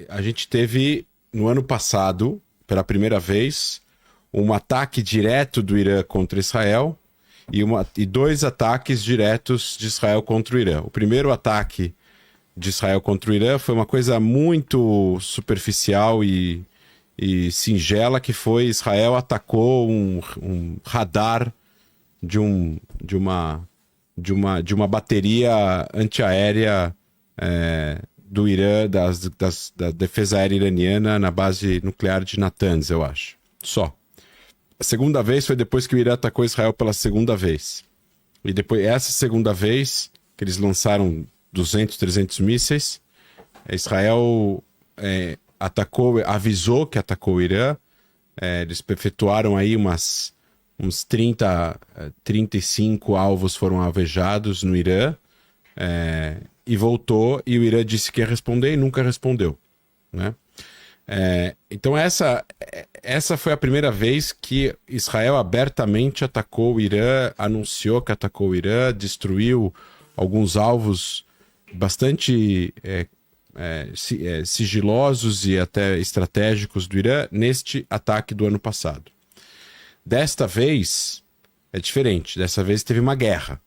a gente teve, no ano passado, pela primeira vez, um ataque direto do Irã contra Israel e 2 ataques diretos de Israel contra o Irã. O primeiro ataque de Israel contra o Irã foi uma coisa muito superficial e singela, que foi Israel atacou um radar de uma bateria antiaérea do Irã, da defesa aérea iraniana na base nuclear de Natanz, eu acho. Só. A segunda vez foi depois que o Irã atacou Israel pela segunda vez. E depois, essa segunda vez, que eles lançaram 200, 300 mísseis, Israel avisou que atacou o Irã. Eles efetuaram aí uns 35 alvos foram alvejados no Irã, e voltou, e o Irã disse que ia responder e nunca respondeu, né? Então essa foi a primeira vez que Israel abertamente atacou o Irã, anunciou que atacou o Irã, destruiu alguns alvos bastante sigilosos e até estratégicos do Irã neste ataque do ano passado. Desta vez é diferente, dessa vez teve uma guerra.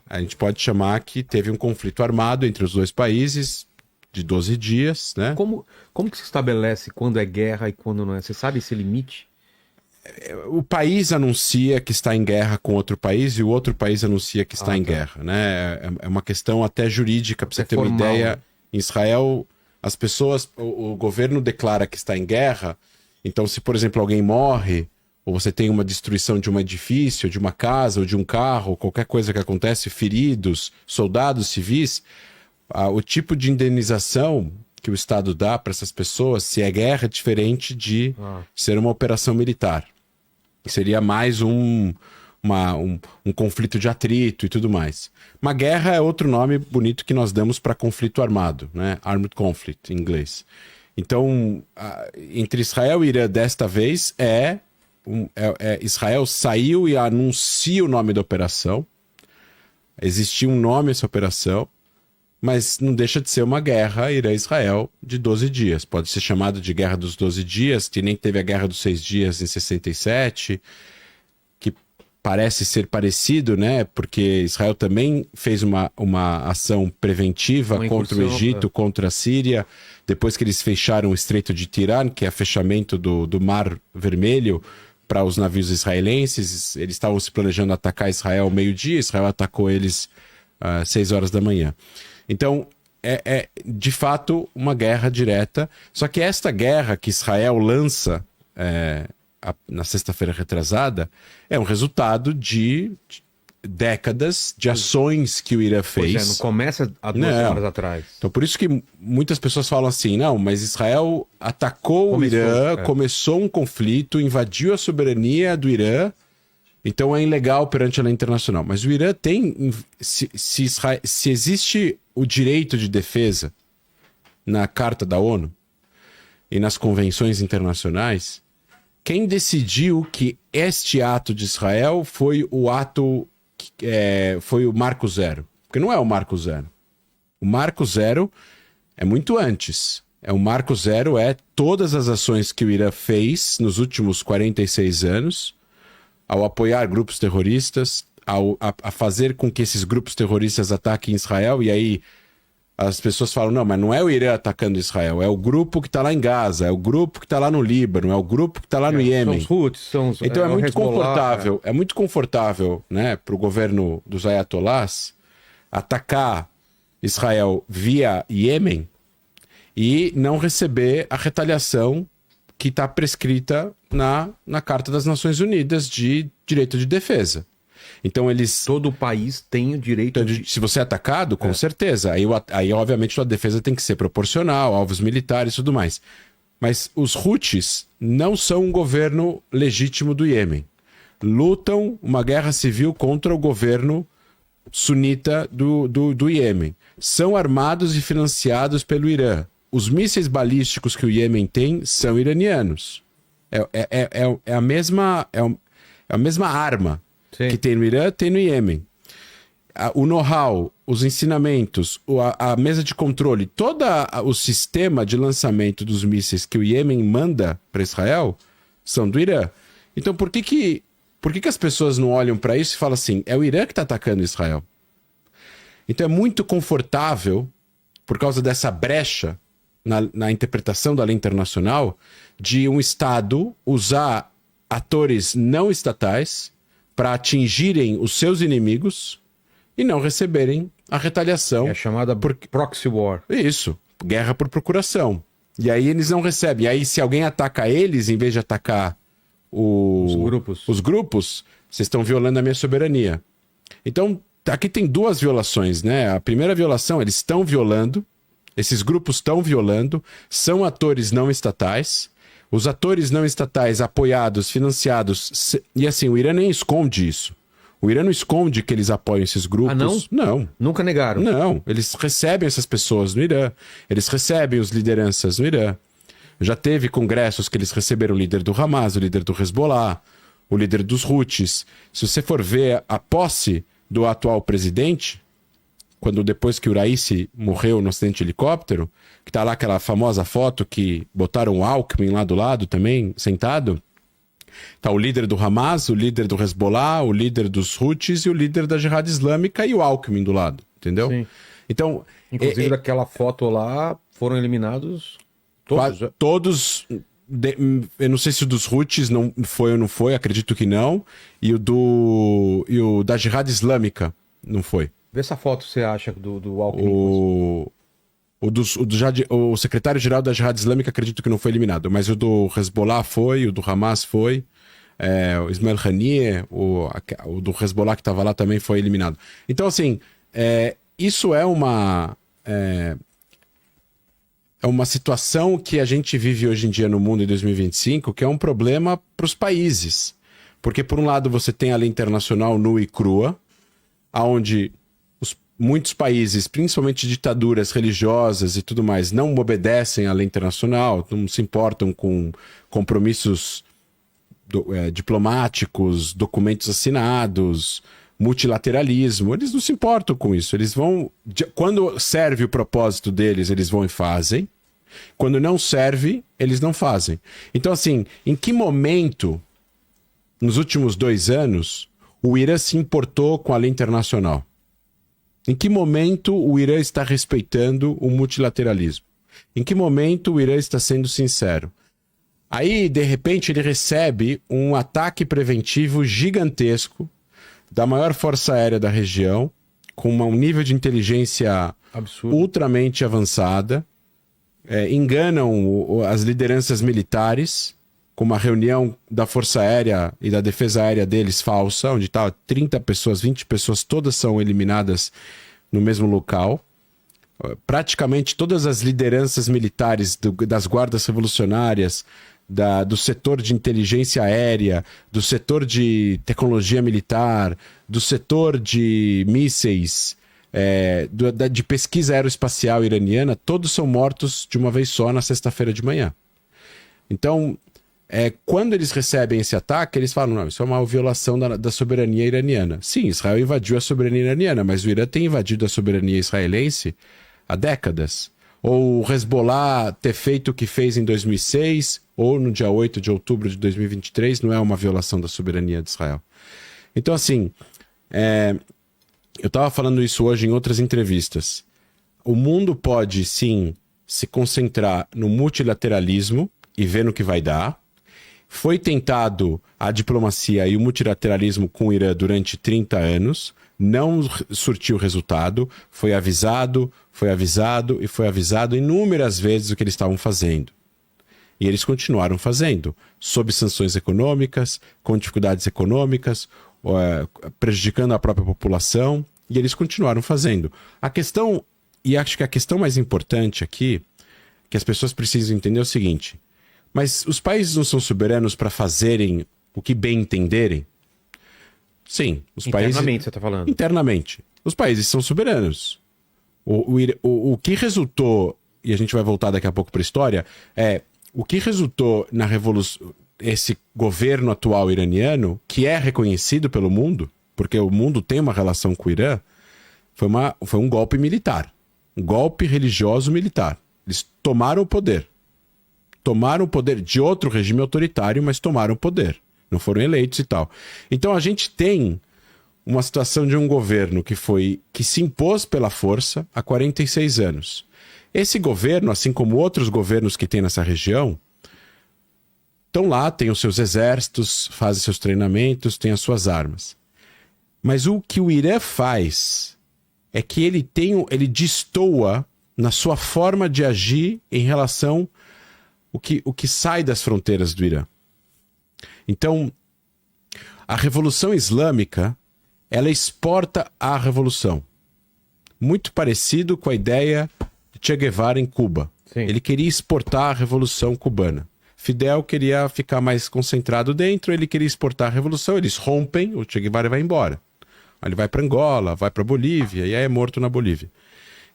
A gente pode chamar que teve um conflito armado entre os dois países de 12 dias, né? Como que se estabelece quando é guerra e quando não é? Você sabe esse limite? O país anuncia que está em guerra com outro país e o outro país anuncia que está em guerra, né? É uma questão até jurídica, para você ter formal, uma ideia. né? Em Israel, as pessoas, o governo declara que está em guerra. Então, se, por exemplo, alguém morre, ou você tem uma destruição de um edifício, de uma casa, ou de um carro, qualquer coisa que acontece, feridos, soldados civis, o tipo de indenização que o Estado dá para essas pessoas, se é guerra, é diferente de ser uma operação militar. Seria mais um conflito de atrito e tudo mais. Uma guerra é outro nome bonito que nós damos para conflito armado, né? Armed conflict, em inglês. Então, entre Israel e Irã, desta vez, Israel saiu e anuncia o nome da operação. Existia um nome essa operação, mas não deixa de ser uma guerra Irã-Israel de 12 dias. Pode ser chamado de Guerra dos 12 Dias, que nem teve a Guerra dos 6 Dias em 67, que parece ser parecido, né? Porque Israel também fez uma ação preventiva contra o Egito, contra a Síria, depois que eles fecharam o Estreito de Tirã, que é o fechamento do Mar Vermelho para os navios israelenses. Eles estavam se planejando atacar Israel ao meio-dia, Israel atacou eles às 6 horas da manhã. Então, é de fato uma guerra direta. Só que esta guerra que Israel lança na sexta-feira retrasada é um resultado de décadas de ações que o Irã fez. Pois não começa há 2 semanas atrás. Então, por isso que muitas pessoas falam assim, não, mas Israel atacou o Irã, começou um conflito, invadiu a soberania do Irã, então é ilegal perante a lei internacional. Mas o Irã tem... Se existe o direito de defesa na Carta da ONU e nas convenções internacionais, quem decidiu que este ato de Israel foi o ato... foi o Marco Zero? Porque não é o Marco Zero. O Marco Zero é muito antes. O Marco Zero é todas as ações que o Irã fez nos últimos 46 anos ao apoiar grupos terroristas, a fazer com que esses grupos terroristas ataquem Israel, e aí as pessoas falam, não, mas não é o Irã atacando Israel, é o grupo que está lá em Gaza, é o grupo que está lá no Líbano, é o grupo que está lá no Iêmen. São os Houthis, então é muito confortável, é muito confortável, né, para o governo dos ayatolás atacar Israel via Iêmen e não receber a retaliação que está prescrita na Carta das Nações Unidas de Direito de Defesa. Então eles... Todo o país tem o direito de... Se você é atacado, com certeza. Aí, obviamente, sua defesa tem que ser proporcional, alvos militares e tudo mais. Mas os Houthis não são um governo legítimo do Iêmen. Lutam uma guerra civil contra o governo sunita do Iêmen. São armados e financiados pelo Irã. Os mísseis balísticos que o Iêmen tem são iranianos. É a mesma arma que tem no Irã, tem no Iêmen. o know-how, os ensinamentos, a mesa de controle, todo o sistema de lançamento dos mísseis que o Iêmen manda para Israel são do Irã. Então por que as pessoas não olham para isso e falam assim, é o Irã que está atacando Israel? Então é muito confortável, por causa dessa brecha na interpretação da lei internacional, de um Estado usar atores não estatais para atingirem os seus inimigos e não receberem a retaliação. É chamada proxy war. Isso, guerra por procuração. E aí eles não recebem. E aí se alguém ataca eles, em vez de atacar os grupos, vocês estão violando a minha soberania. Então, aqui tem duas violações, né? A primeira violação, eles estão violando, esses grupos estão violando, são atores não estatais. Os atores não estatais apoiados, financiados... E assim, o Irã nem esconde isso. O Irã não esconde que eles apoiam esses grupos. Ah, não? Não. Nunca negaram? Não. Eles recebem essas pessoas no Irã. Eles recebem os lideranças no Irã. Já teve congressos que eles receberam o líder do Hamas, o líder do Hezbollah, o líder dos Houthis. Se você for ver a posse do atual presidente, quando depois que o Raisi morreu no acidente de helicóptero, que tá lá aquela famosa foto que botaram o Alckmin lá do lado também, sentado, tá o líder do Hamas, o líder do Hezbollah, o líder dos Houthis e o líder da Jihad Islâmica e o Alckmin do lado, entendeu? Sim. Então, inclusive daquela foto lá foram eliminados todos. Eu não sei se o dos Houthis não foi ou não foi, acredito que não, e o da Jihad Islâmica não foi. Vê essa foto você acha do Alckmin. O secretário-geral da Jihad Islâmica acredito que não foi eliminado, mas o do Hezbollah foi, o do Hamas foi, o Ismail Haniyeh, o do Hezbollah que estava lá também foi eliminado. Então, assim, isso é uma situação que a gente vive hoje em dia no mundo em 2025, que é um problema para os países. Porque, por um lado, você tem a lei internacional nua e crua, onde muitos países, principalmente ditaduras religiosas e tudo mais, não obedecem à lei internacional, não se importam com compromissos diplomáticos, documentos assinados, multilateralismo. Eles não se importam com isso. Eles vão... Quando serve o propósito deles, eles vão e fazem. Quando não serve, eles não fazem. Então, assim, em que momento, nos últimos 2 anos, o Irã se importou com a lei internacional? Em que momento o Irã está respeitando o multilateralismo? Em que momento o Irã está sendo sincero? Aí, de repente, ele recebe um ataque preventivo gigantesco da maior força aérea da região, com um nível de inteligência absurdo, ultramente avançada, enganam as lideranças militares, com uma reunião da Força Aérea e da Defesa Aérea deles falsa, onde estava 30 pessoas, 20 pessoas, todas são eliminadas no mesmo local. Praticamente todas as lideranças militares das guardas revolucionárias, do setor de inteligência aérea, do setor de tecnologia militar, do setor de mísseis, de pesquisa aeroespacial iraniana, todos são mortos de uma vez só na sexta-feira de manhã. Então, quando eles recebem esse ataque, eles falam, não, isso é uma violação da soberania iraniana. Sim, Israel invadiu a soberania iraniana, mas o Irã tem invadido a soberania israelense há décadas. Ou o Hezbollah ter feito o que fez em 2006, ou no dia 8 de outubro de 2023, não é uma violação da soberania de Israel. Então, assim, eu estava falando isso hoje em outras entrevistas. O mundo pode, sim, se concentrar no multilateralismo e ver no que vai dar. Foi tentado a diplomacia e o multilateralismo com o Irã durante 30 anos, não surtiu resultado, foi avisado e foi avisado inúmeras vezes o que eles estavam fazendo. E eles continuaram fazendo, sob sanções econômicas, com dificuldades econômicas, prejudicando a própria população, e eles continuaram fazendo. A questão, e acho que a questão mais importante aqui, que as pessoas precisam entender é o seguinte: mas os países não são soberanos para fazerem o que bem entenderem? Sim, os países... Internamente, você está falando. Internamente. Os países são soberanos. O que resultou, e a gente vai voltar daqui a pouco para a história, o que resultou na revolução, esse governo atual iraniano, que é reconhecido pelo mundo, porque o mundo tem uma relação com o Irã, Foi um golpe militar. Um golpe religioso militar. Eles tomaram o poder. Tomaram o poder de outro regime autoritário, mas tomaram o poder. Não foram eleitos e tal. Então a gente tem uma situação de um governo que se impôs pela força há 46 anos. Esse governo, assim como outros governos que tem nessa região, estão lá, têm os seus exércitos, fazem seus treinamentos, têm as suas armas. Mas o que o Irã faz é que ele destoa na sua forma de agir em relação o que sai das fronteiras do Irã. Então, a Revolução Islâmica, ela exporta a revolução. Muito parecido com a ideia de Che Guevara em Cuba. Sim. Ele queria exportar a Revolução Cubana. Fidel queria ficar mais concentrado dentro, ele queria exportar a revolução, eles rompem, o Che Guevara vai embora. Aí ele vai para Angola, vai para Bolívia, e aí é morto na Bolívia.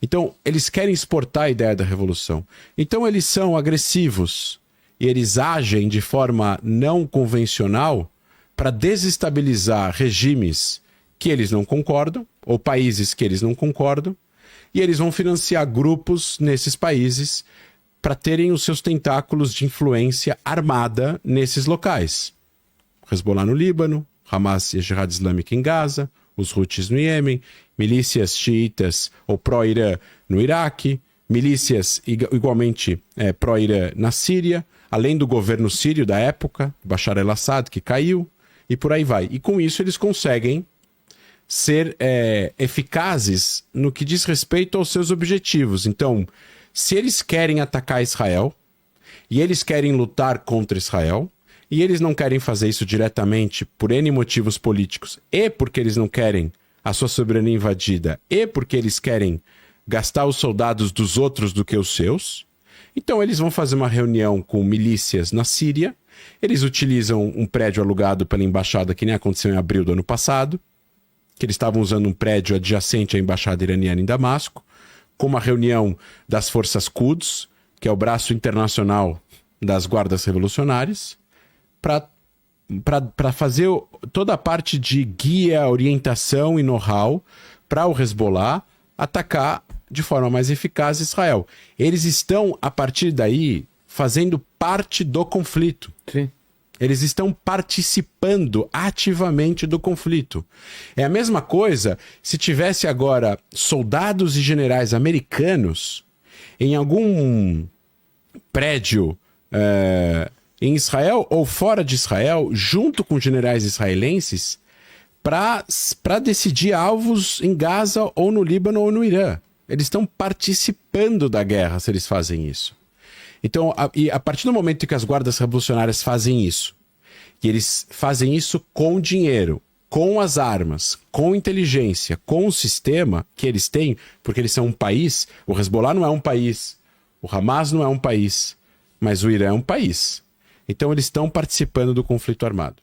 Então, eles querem exportar a ideia da revolução. Então, eles são agressivos e eles agem de forma não convencional para desestabilizar regimes que eles não concordam, ou países que eles não concordam, e eles vão financiar grupos nesses países para terem os seus tentáculos de influência armada nesses locais. Hezbollah no Líbano, Hamas e a Jihad Islâmica em Gaza, os Houthis no Iêmen, milícias xiitas ou pró-Irã no Iraque, milícias igualmente pró-Irã na Síria, além do governo sírio da época, Bashar al-Assad, que caiu, e por aí vai. E com isso eles conseguem ser eficazes no que diz respeito aos seus objetivos. Então, se eles querem atacar Israel, e eles querem lutar contra Israel, e eles não querem fazer isso diretamente por N motivos políticos, e porque eles não querem a sua soberania invadida, e porque eles querem gastar os soldados dos outros do que os seus, então eles vão fazer uma reunião com milícias na Síria, eles utilizam um prédio alugado pela embaixada, que nem aconteceu em abril do ano passado, que eles estavam usando um prédio adjacente à embaixada iraniana em Damasco, com uma reunião das forças Quds, que é o braço internacional das guardas revolucionárias, para fazer toda a parte de guia, orientação e know-how para o Hezbollah atacar de forma mais eficaz Israel. Eles estão, a partir daí, fazendo parte do conflito. Sim. Eles estão participando ativamente do conflito. É a mesma coisa se tivesse agora soldados e generais americanos em algum prédio em Israel ou fora de Israel, junto com generais israelenses, para decidir alvos em Gaza ou no Líbano ou no Irã. Eles estão participando da guerra se eles fazem isso. Então, a partir do momento que as guardas revolucionárias fazem isso, e eles fazem isso com dinheiro, com as armas, com inteligência, com o sistema que eles têm, porque eles são um país, o Hezbollah não é um país, o Hamas não é um país, mas o Irã é um país. Então eles estão participando do conflito armado.